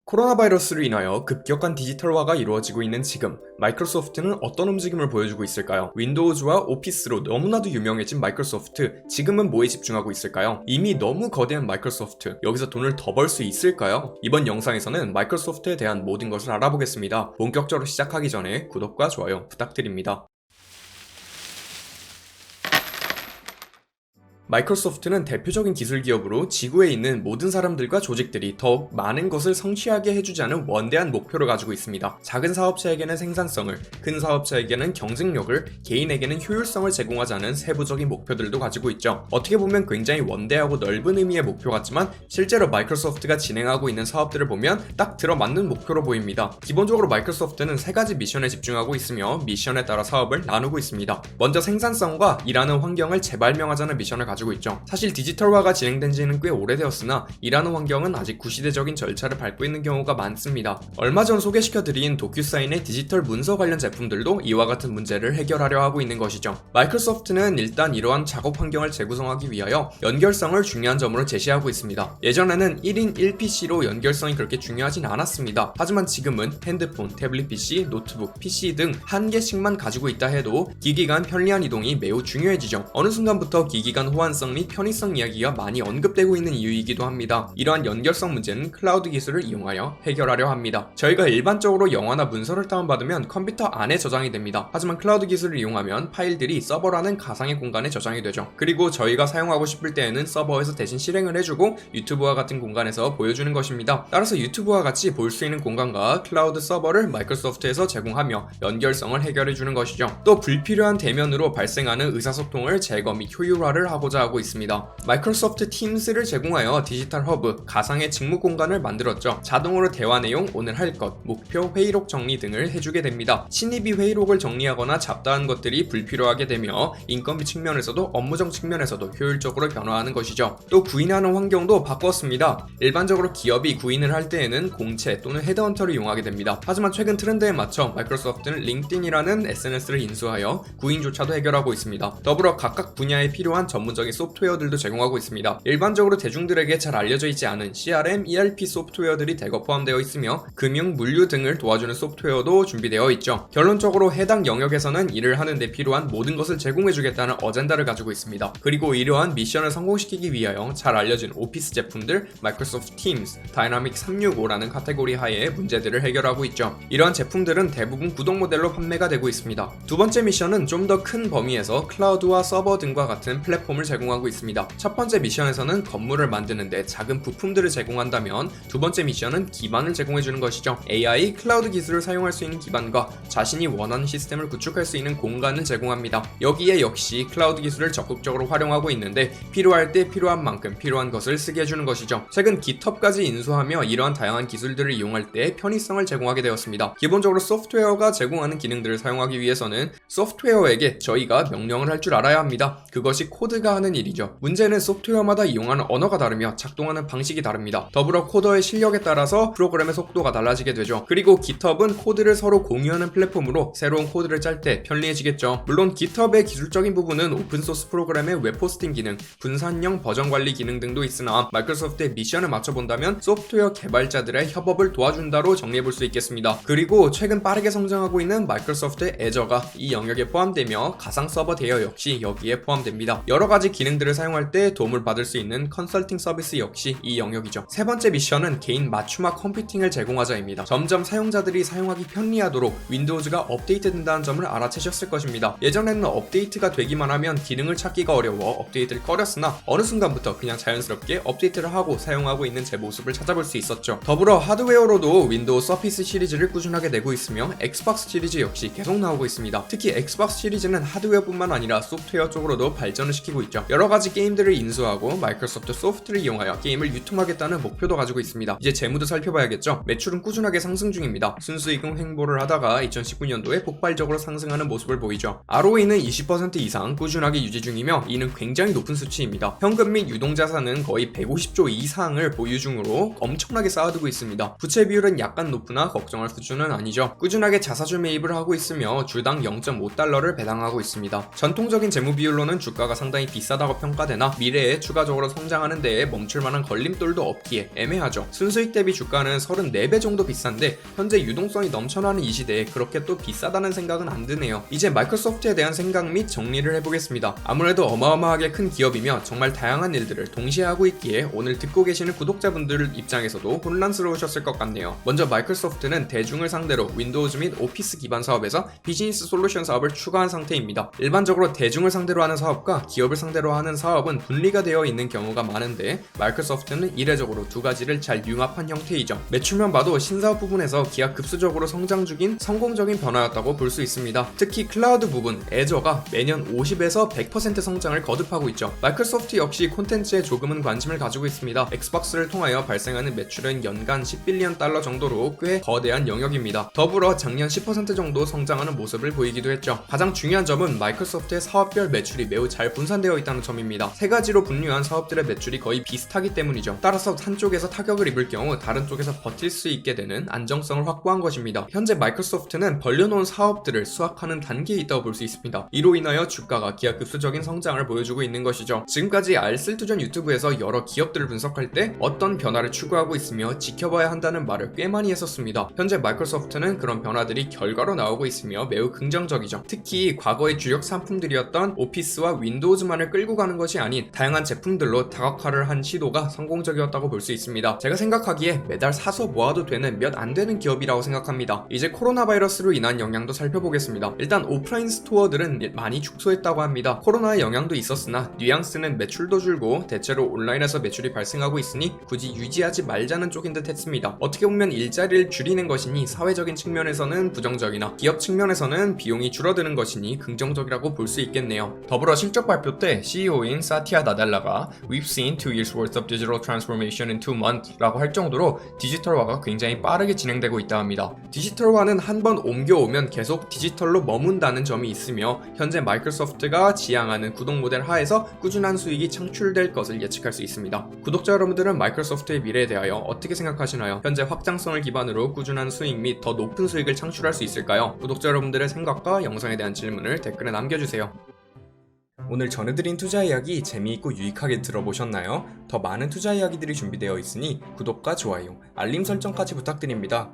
코로나 바이러스로 인하여 급격한 디지털화가 이루어지고 있는 지금, 마이크로소프트는 어떤 움직임을 보여주고 있을까요? 윈도우즈와 오피스로 너무나도 유명해진 마이크로소프트, 지금은 뭐에 집중하고 있을까요? 이미 너무 거대한 마이크로소프트, 여기서 돈을 더 벌 수 있을까요? 이번 영상에서는 마이크로소프트에 대한 모든 것을 알아보겠습니다. 본격적으로 시작하기 전에 구독과 좋아요 부탁드립니다. 마이크로소프트는 대표적인 기술 기업으로 지구에 있는 모든 사람들과 조직들이 더욱 많은 것을 성취하게 해주자는 원대한 목표를 가지고 있습니다. 작은 사업체에게는 생산성을, 큰 사업체에게는 경쟁력을, 개인에게는 효율성을 제공하자는 세부적인 목표들도 가지고 있죠. 어떻게 보면 굉장히 원대하고 넓은 의미의 목표 같지만 실제로 마이크로소프트가 진행하고 있는 사업들을 보면 딱 들어맞는 목표로 보입니다. 기본적으로 마이크로소프트는 세 가지 미션에 집중하고 있으며 미션에 따라 사업을 나누고 있습니다. 먼저 생산성과 일하는 환경을 재발명하자는 미션을 가지고 있죠. 사실 디지털화가 진행된 지는 꽤 오래되었으나 일하는 환경은 아직 구시대적인 절차를 밟고 있는 경우가 많습니다. 얼마 전 소개시켜드린 도큐사인의 디지털 문서 관련 제품들도 이와 같은 문제를 해결하려 하고 있는 것이죠. 마이크로소프트는 일단 이러한 작업 환경을 재구성하기 위하여 연결성을 중요한 점으로 제시하고 있습니다. 예전에는 1인 1PC로 연결성이 그렇게 중요하진 않았습니다. 하지만 지금은 핸드폰, 태블릿 PC, 노트북, PC 등 한 개씩만 가지고 있다 해도 기기 간 편리한 이동이 매우 중요해지죠. 어느 순간부터 기기 간 호환성 및 편의성 이야기가 많이 언급되고 있는 이유이기도 합니다. 이러한 연결성 문제는 클라우드 기술을 이용하여 해결하려 합니다. 저희가 일반적으로 영화나 문서를 다운받으면 컴퓨터 안에 저장이 됩니다. 하지만 클라우드 기술을 이용하면 파일들이 서버라는 가상의 공간에 저장이 되죠. 그리고 저희가 사용하고 싶을 때에는 서버에서 대신 실행을 해주고 유튜브와 같은 공간에서 보여주는 것입니다. 따라서 유튜브와 같이 볼 수 있는 공간과 클라우드 서버를 마이크로소프트에서 제공하며 연결성을 해결해주는 것이죠. 또 불필요한 대면으로 발생하는 의사소통을 제거 및 효율화를 하고자 하고 있습니다. 마이크로소프트 팀스를 제공하여 디지털 허브, 가상의 직무 공간을 만들었죠. 자동으로 대화 내용, 오늘 할 것, 목표, 회의록 정리 등을 해주게 됩니다. 신입이 회의록을 정리하거나 잡다한 것들이 불필요하게 되며 인건비 측면에서도 업무적 측면에서도 효율적으로 변화하는 것이죠. 또 구인하는 환경도 바꿨습니다. 일반적으로 기업이 구인을 할 때에는 공채 또는 헤드헌터를 이용하게 됩니다. 하지만 최근 트렌드에 맞춰 마이크로소프트는 링크드인이라는 SNS를 인수하여 구인조차도 해결하고 있습니다. 더불어 각각 분야에 필요한 전문적인 소프트웨어들도 제공하고 있습니다. 일반적으로 대중들에게 잘 알려져 있지 않은 CRM, ERP 소프트웨어들이 대거 포함되어 있으며 금융, 물류 등을 도와주는 소프트웨어도 준비되어 있죠. 결론적으로 해당 영역에서는 일을 하는 데 필요한 모든 것을 제공해주겠다는 어젠다를 가지고 있습니다. 그리고 이러한 미션을 성공시키기 위하여 잘 알려진 오피스 제품들, 마이크로소프트 팀스, 다이나믹 365라는 카테고리 하에 문제들을 해결하고 있죠. 이러한 제품들은 대부분 구독 모델로 판매가 되고 있습니다. 두 번째 미션은 좀 더 큰 범위에서 클라우드와 서버 등과 같은 플랫폼을 제공하고 있습니다. 첫 번째 미션에서는 건물을 만드는데 작은 부품들을 제공한다면 두 번째 미션은 기반을 제공해주는 것이죠. AI, 클라우드 기술을 사용할 수 있는 기반과 자신이 원하는 시스템을 구축할 수 있는 공간을 제공합니다. 여기에 역시 클라우드 기술을 적극적으로 활용하고 있는데 필요할 때 필요한 만큼 필요한 것을 쓰게 해주는 것이죠. 최근 GitHub까지 인수하며 이러한 다양한 기술들을 이용할 때 편의성을 제공하게 되었습니다. 기본적으로 소프트웨어가 제공하는 기능들을 사용하기 위해서는 소프트웨어에게 저희가 명령을 할 줄 알아야 합니다. 그것이 코드가 하는 일이죠. 문제는 소프트웨어마다 이용하는 언어가 다르며 작동하는 방식이 다릅니다. 더불어 코더의 실력에 따라서 프로그램의 속도가 달라지게 되죠. 그리고 GitHub은 코드를 서로 공유하는 플랫폼으로 새로운 코드를 짤 때 편리해지겠죠. 물론 GitHub의 기술적인 부분은 오픈소스 프로그램의 웹호스팅 기능, 분산형 버전 관리 기능 등도 있으나 마이크로소프트의 미션을 맞춰본다면 소프트웨어 개발자들의 협업을 도와준다로 정리해볼 수 있겠습니다. 그리고 최근 빠르게 성장하고 있는 마이크로소프트의 애저가 이 영역에 포함되며 가상 서버 대여 역시 여기에 포함됩니다. 여러가지 기능들을 사용할 때 도움을 받을 수 있는 컨설팅 서비스 역시 이 영역이죠. 세 번째 미션은 개인 맞춤화 컴퓨팅을 제공하자입니다. 점점 사용자들이 사용하기 편리하도록 윈도우즈가 업데이트된다는 점을 알아채셨을 것입니다. 예전에는 업데이트가 되기만 하면 기능을 찾기가 어려워 업데이트를 꺼렸으나 어느 순간부터 그냥 자연스럽게 업데이트를 하고 사용하고 있는 제 모습을 찾아볼 수 있었죠. 더불어 하드웨어로도 윈도우 서피스 시리즈를 꾸준하게 내고 있으며 엑스박스 시리즈 역시 계속 나오고 있습니다. 특히 엑스박스 시리즈는 하드웨어뿐만 아니라 소프트웨어 쪽으로도 발전을 시키고 있죠. 여러가지 게임들을 인수하고 마이크로소프트 소프트를 이용하여 게임을 유통하겠다는 목표도 가지고 있습니다. 이제 재무도 살펴봐야겠죠. 매출은 꾸준하게 상승 중입니다. 순수이동 횡보를 하다가 2019년도에 폭발적으로 상승하는 모습을 보이죠. ROE는 20% 이상 꾸준하게 유지 중이며 이는 굉장히 높은 수치입니다. 현금 및 유동자산은 거의 150조 이상을 보유 중으로 엄청나게 쌓아두고 있습니다. 부채 비율은 약간 높으나 걱정할 수준은 아니죠. 꾸준하게 자사주 매입을 하고 있으며 주당 0.5달러를 배당하고 있습니다. 전통적인 재무 비율로는 주가가 상당히 비싼 비싸다고 평가되나 미래에 추가적으로 성장하는 데에 멈출 만한 걸림돌도 없기에 애매하죠. 순수익 대비 주가는 34배 정도 비싼데 현재 유동성이 넘쳐나는 이 시대에 그렇게 또 비싸다는 생각은 안 드네요. 이제 마이크로소프트에 대한 생각 및 정리를 해보겠습니다. 아무래도 어마어마하게 큰 기업이며 정말 다양한 일들을 동시에 하고 있기에 오늘 듣고 계시는 구독자분들 입장에서도 혼란스러우셨을 것 같네요. 먼저 마이크로소프트는 대중을 상대로 윈도우즈 및 오피스 기반 사업에서 비즈니스 솔루션 사업을 추가한 상태입니다. 일반적으로 대중을 상대로 하는 사업과 기업을 상대로 하는 사업은 분리가 되어 있는 경우가 많은데 마이크로소프트는 이례적으로 두 가지를 잘 융합한 형태이죠. 매출만 봐도 신사업 부분에서 기하급수적으로 성장 중인 성공적인 변화였다고 볼 수 있습니다. 특히 클라우드 부분 애저가 매년 50에서 100% 성장을 거듭하고 있죠. 마이크로소프트 역시 콘텐츠에 조금은 관심을 가지고 있습니다. 엑스박스를 통하여 발생하는 매출은 연간 10빌리언 달러 정도로 꽤 거대한 영역입니다. 더불어 작년 10% 정도 성장하는 모습을 보이기도 했죠. 가장 중요한 점은 마이크로소프트의 사업별 매출이 매우 잘 분산되어 있다는 점입니다. 세 가지로 분류한 사업들의 매출이 거의 비슷하기 때문이죠. 따라서 한쪽에서 타격을 입을 경우 다른 쪽에서 버틸 수 있게 되는 안정성을 확보한 것입니다. 현재 마이크로소프트는 벌려놓은 사업들을 수확하는 단계에 있다고 볼 수 있습니다. 이로 인하여 주가가 기하급수적인 성장을 보여주고 있는 것이죠. 지금까지 알쓸투전 유튜브에서 여러 기업들을 분석할 때 어떤 변화를 추구하고 있으며 지켜봐야 한다는 말을 꽤 많이 했었습니다. 현재 마이크로소프트는 그런 변화들이 결과로 나오고 있으며 매우 긍정적이죠. 특히 과거의 주력 상품들이었던 오피스와 윈도우즈만을 끌고 가는 것이 아닌 다양한 제품들로 다각화를 한 시도가 성공적이었다고 볼 수 있습니다. 제가 생각하기에 매달 사서 모아도 되는 몇 안 되는 기업이라고 생각합니다. 이제 코로나 바이러스로 인한 영향도 살펴보겠습니다. 일단 오프라인 스토어들은 많이 축소했다고 합니다. 코로나의 영향도 있었으나 뉘앙스는 매출도 줄고 대체로 온라인에서 매출이 발생하고 있으니 굳이 유지하지 말자는 쪽인 듯 했습니다. 어떻게 보면 일자리를 줄이는 것이니 사회적인 측면에서는 부정적이나 기업 측면에서는 비용이 줄어드는 것이니 긍정적이라고 볼 수 있겠네요. 더불어 실적 발표 때 CEO인 사티아 나델라가 We've seen 2 years worth of digital transformation in 2 months 라고 할 정도로 디지털화가 굉장히 빠르게 진행되고 있다 합니다. 디지털화는 한번 옮겨오면 계속 디지털로 머문다는 점이 있으며 현재 마이크로소프트가 지향하는 구독 모델 하에서 꾸준한 수익이 창출될 것을 예측할 수 있습니다. 구독자 여러분들은 마이크로소프트의 미래에 대하여 어떻게 생각하시나요? 현재 확장성을 기반으로 꾸준한 수익 및 더 높은 수익을 창출할 수 있을까요? 구독자 여러분들의 생각과 영상에 대한 질문을 댓글에 남겨주세요. 오늘 전해드린 투자 이야기 재미있고 유익하게 들어보셨나요? 더 많은 투자 이야기들이 준비되어 있으니 구독과 좋아요, 알림 설정까지 부탁드립니다.